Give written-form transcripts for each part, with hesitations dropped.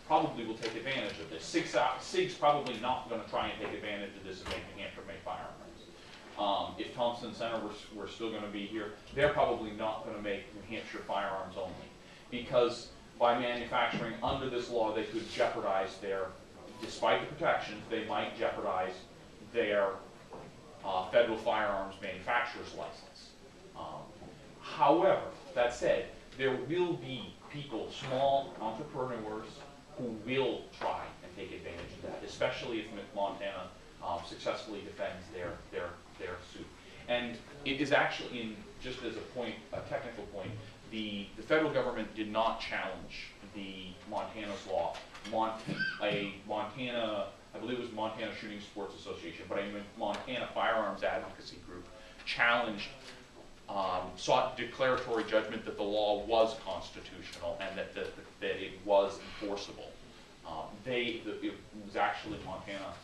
probably will take advantage of this. SIG's probably not going to try and take advantage of this and make New Hampshire make firearms. If Thompson Center were still going to be here, they're probably not going to make New Hampshire firearms only, because by manufacturing under this law, they could jeopardize their, despite the protections, they might jeopardize their federal firearms manufacturer's license. However, that said, there will be people, small entrepreneurs, who will try and take advantage of that, especially if Montana successfully defends their suit. And it is actually, in just as a point, a technical point, the federal government did not challenge the Montana's law. A Montana, I believe it was Montana Shooting Sports Association, but a Montana firearms advocacy group challenged, sought declaratory judgment that the law was constitutional and that it was enforceable. It was actually Montana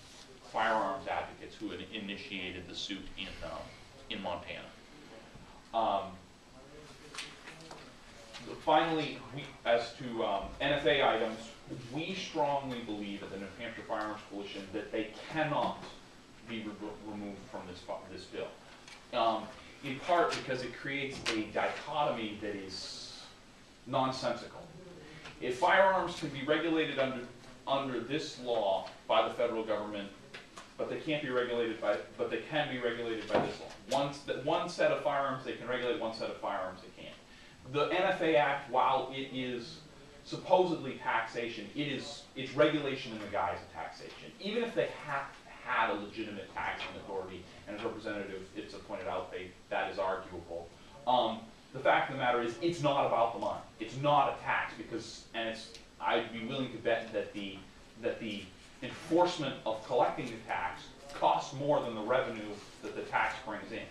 firearms advocates who had initiated the suit in Montana. Finally, as to NFA items, we strongly believe at the New Hampshire Firearms Coalition that they cannot be removed from this bill. In part because it creates a dichotomy that is nonsensical. If firearms can be regulated under this law by the federal government, but they can't be regulated but they can be regulated by this law. One set of firearms they can regulate, one set of firearms they can't. The NFA Act, while it is supposedly taxation, it's regulation in the guise of taxation. Even if they had a legitimate taxing authority, and as Representative Itza pointed out, that is arguable. The fact of the matter is, it's not about the money. It's not a tax because, I'd be willing to bet that the enforcement of collecting the tax costs more than the revenue that the tax brings in.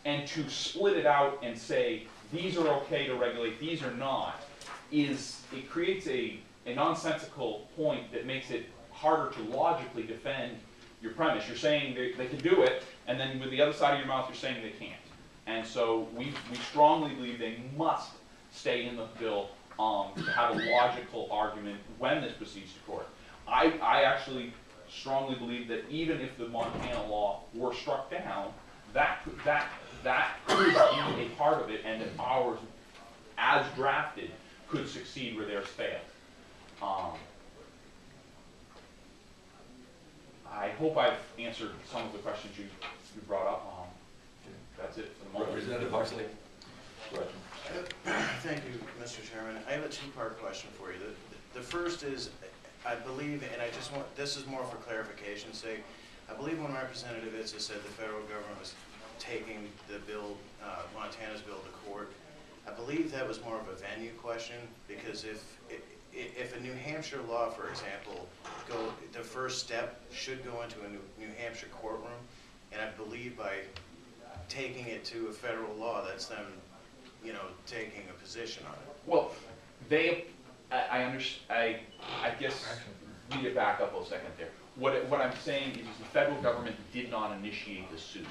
And to split it out and say, these are okay to regulate, these are not, it creates a nonsensical point that makes it harder to logically defend your premise. You're saying they can do it, and then with the other side of your mouth, you're saying they can't. And so we strongly believe they must stay in the bill to have a logical argument when this proceeds to court. I actually strongly believe that even if the Montana law were struck down, that could be a part of it, and that ours, as drafted, could succeed where theirs failed. I hope I've answered some of the questions you brought up. That's it for the moment. Representative Huxley. Thank you, Mr. Chairman. I have a two-part question for you. The first is, I believe, and this is more for clarification's sake, I believe when Representative Itza said the federal government was taking the bill, Montana's bill to court, I believe that was more of a venue question, because if a New Hampshire law, for example, the first step should go into a New Hampshire courtroom, and I believe by taking it to a federal law, that's them, taking a position on it. Well, I guess we need to back up a second there. What I'm saying is the federal government did not initiate the suit,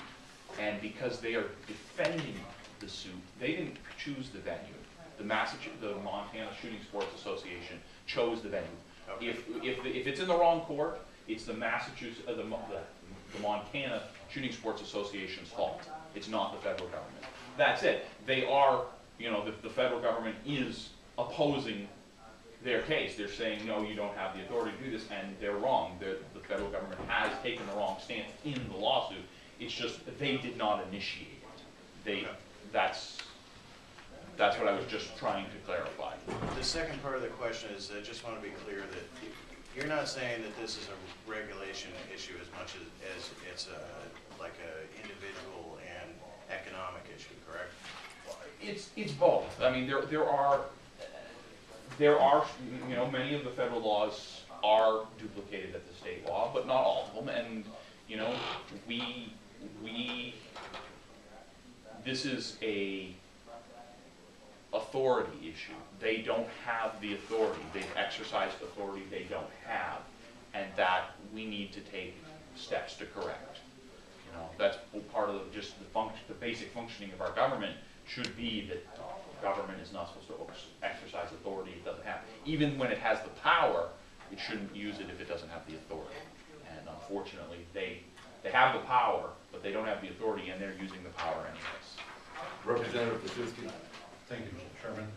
and because they are defending the suit, they didn't choose the venue. The Montana Shooting Sports Association chose the venue. Okay. If it's in the wrong court, it's the Montana Shooting Sports Association's fault. It's not the federal government. That's it. They are, the federal government is opposing their case. They're saying, no, you don't have the authority to do this, and they're wrong. The federal government has taken the wrong stance in the lawsuit. It's just that they did not initiate it. That's what I was just trying to clarify. The second part of the question is, I just want to be clear that you're not saying that this is a regulation issue as much as it's like an individual and economic issue, correct? It's both. I mean, there are many of the federal laws are duplicated at the state law, but not all of them. And this is a authority issue. They don't have the authority. They've exercised authority they don't have, and that we need to take steps to correct. That's part of just the basic functioning of our government, should be that government is not supposed to exercise authority it doesn't have. Even when it has the power, it shouldn't use it if it doesn't have the authority. And unfortunately, they have the power, but they don't have the authority, and they're using the power anyways. Representative Paczynski. Thank you, Mr. Chairman.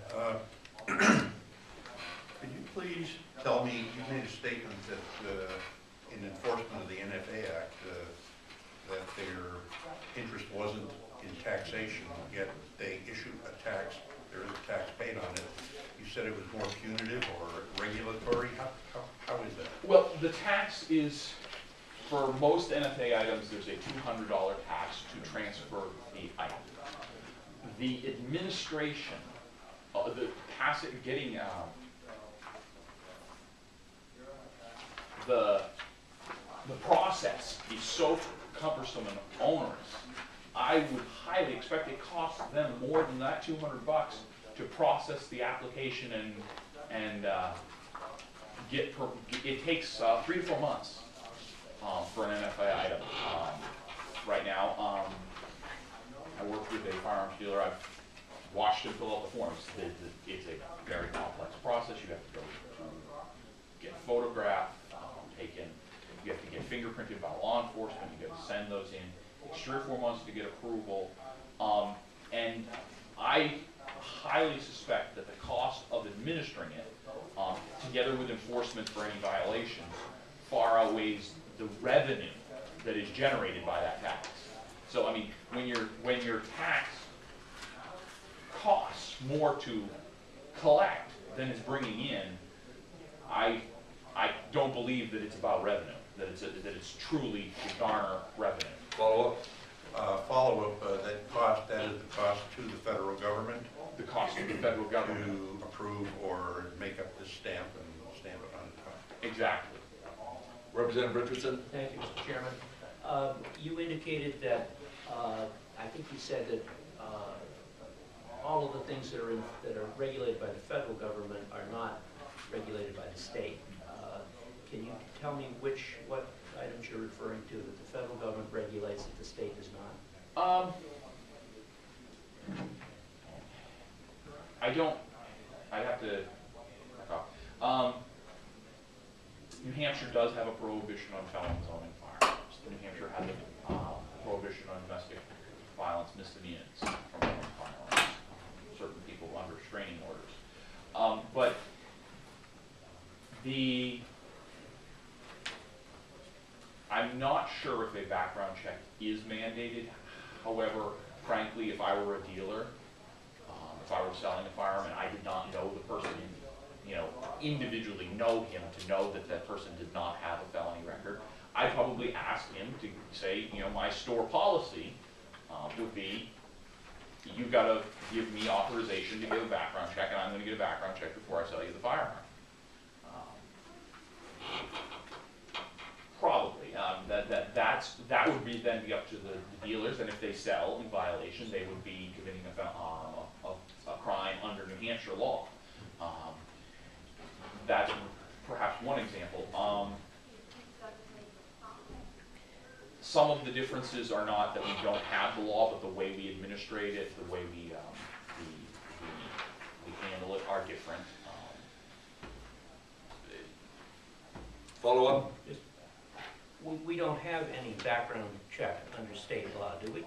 Could you please tell me, you made a statement that in enforcement of the NFA Act, that their interest wasn't in taxation, yet they issued a tax, there is a tax paid on it. You said it was more punitive or regulatory. How is that? Well, the tax is, for most NFA items, there's a $200 tax to transfer the item. The administration, getting the process is so cumbersome and onerous. I would highly expect it costs them more than that $200 to process the application and it takes 3 to 4 months for an NFA item. Right now, I work with a firearms dealer. I've watched him fill out the forms. It's a very complex process. You have to go to get photographed, taken. You have to get fingerprinted by law enforcement. You have to send those in. It takes 3 or 4 months to get approval. And I highly suspect that the cost of administering it, together with enforcement for any violations, far outweighs the revenue that is generated by that tax. So I mean, when your tax costs more to collect than it's bringing in, I don't believe that it's about revenue. That it's truly to garner revenue. Follow-up. That is the cost to the federal government The cost of the federal government. to approve or make up this stamp and stamp it on the top. Exactly. Representative Richardson. Thank you, Mr. Chairman. You indicated that, I think you said that all of the things that are regulated by the federal government are not regulated by the state. Can you tell me what items you're referring to that the federal government regulates that the state does not? I'd have to back up. New Hampshire does have a prohibition on felons owning firearms. New Hampshire has a prohibition on domestic violence misdemeanors from owning firearms. Certain people under restraining orders. But I'm not sure if a background check is mandated. However, frankly, if I were a dealer, if I were selling a firearm and I did not know the person, individually know him to know that that person did not have a felony record, I'd probably ask him to say, my store policy would be, you've got to give me authorization to get a background check, and I'm going to get a background check before I sell you the firearm. Probably. That would be then be up to the dealers, and if they sell in violation, they would be committing a crime under New Hampshire law. That's perhaps one example. Some of the differences are not that we don't have the law, but the way we administrate it, the way we handle it are different. Follow-up. We don't have any background check under state law, do we?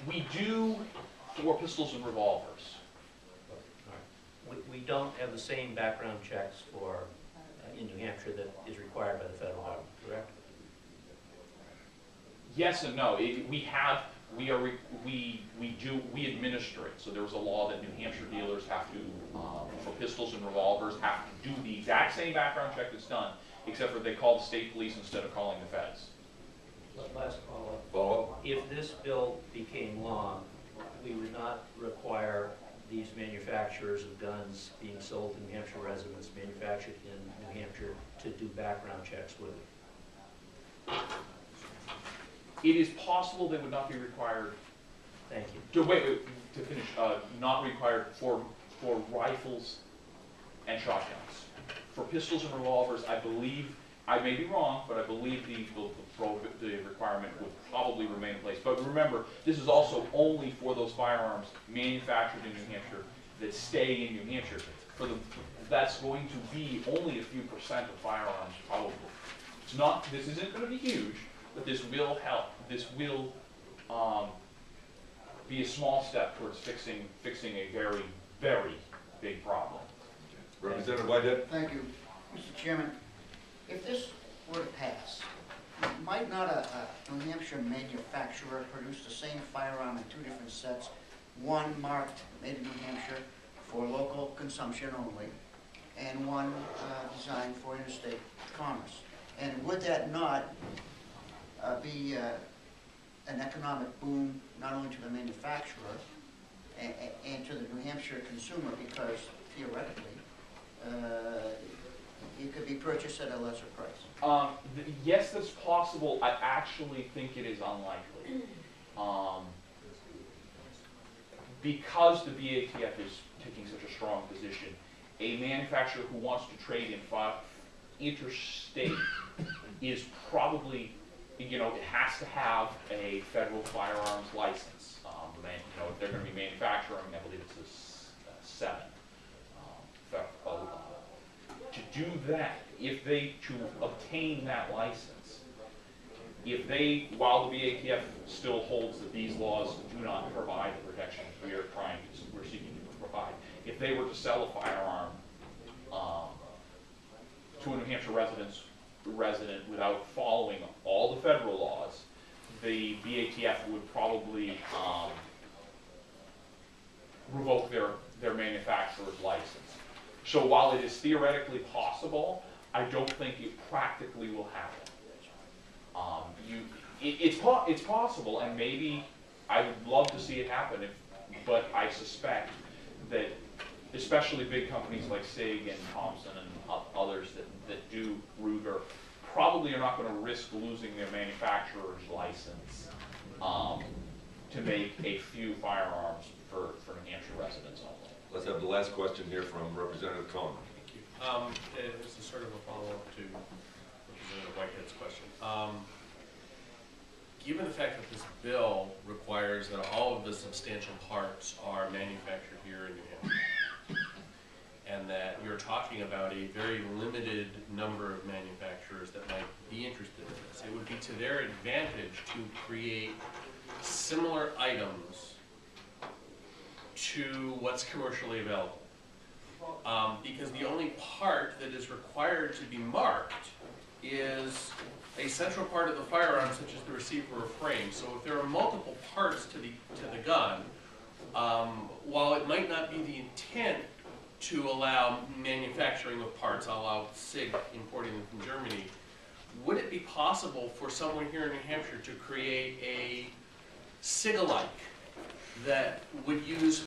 We do for pistols and revolvers. We don't have the same background checks for, in New Hampshire that is required by the federal government, correct? Yes and no. We administer it. So there's a law that New Hampshire dealers have to, for pistols and revolvers, have to do the exact same background check that's done, except for they call the state police instead of calling the feds. Last follow-up. Follow-up. If this bill became law, we would not require these manufacturers of guns being sold to New Hampshire residents, manufactured in New Hampshire, to do background checks, would we? It is possible they would not be required. Thank you. To finish, not required for rifles and shotguns. For pistols and revolvers, I believe I may be wrong, but I believe the requirement would probably remain in place. But remember, this is also only for those firearms manufactured in New Hampshire that stay in New Hampshire. That's going to be only a few percent of firearms, probably. It's not. This isn't going to be huge, but this will help. This will be a small step towards fixing a very, very big problem. Representative Whitehead? Thank you. Mr. Chairman, if this were to pass, might not a New Hampshire manufacturer produce the same firearm in two different sets, one marked made in New Hampshire for local consumption only, and one designed for interstate commerce? And would that not be an economic boom, not only to the manufacturer and to the New Hampshire consumer, because theoretically, it could be purchased at a lesser price? Yes, that's possible. I actually think it is unlikely. Because the BATF is taking such a strong position, a manufacturer who wants to trade in interstate is probably, it has to have a federal firearms license. If they're going to be manufacturing, I believe it's a 7. To do that, to obtain that license, while the BATF still holds that these laws do not provide the protections we're seeking to provide, if they were to sell a firearm to a New Hampshire resident without following all the federal laws, the BATF would probably revoke their manufacturer's license. So while it is theoretically possible, I don't think it practically will happen. It's possible, and maybe I would love to see it happen, but I suspect that especially big companies like SIG and Thompson and others that do Ruger probably are not going to risk losing their manufacturer's license to make a few firearms for New Hampshire residents only. Let's have the last question here from Representative Cohen. This is sort of a follow-up to Representative Whitehead's question. Given the fact that this bill requires that all of the substantial parts are manufactured here in New Hampshire, and that you're talking about a very limited number of manufacturers that might be interested in this, it would be to their advantage to create similar items to what's commercially available. Because the only part that is required to be marked is a central part of the firearm, such as the receiver or frame. So if there are multiple parts to the gun, while it might not be the intent to allow manufacturing of parts, allow SIG importing them from Germany, would it be possible for someone here in New Hampshire to create a SIG-alike that would use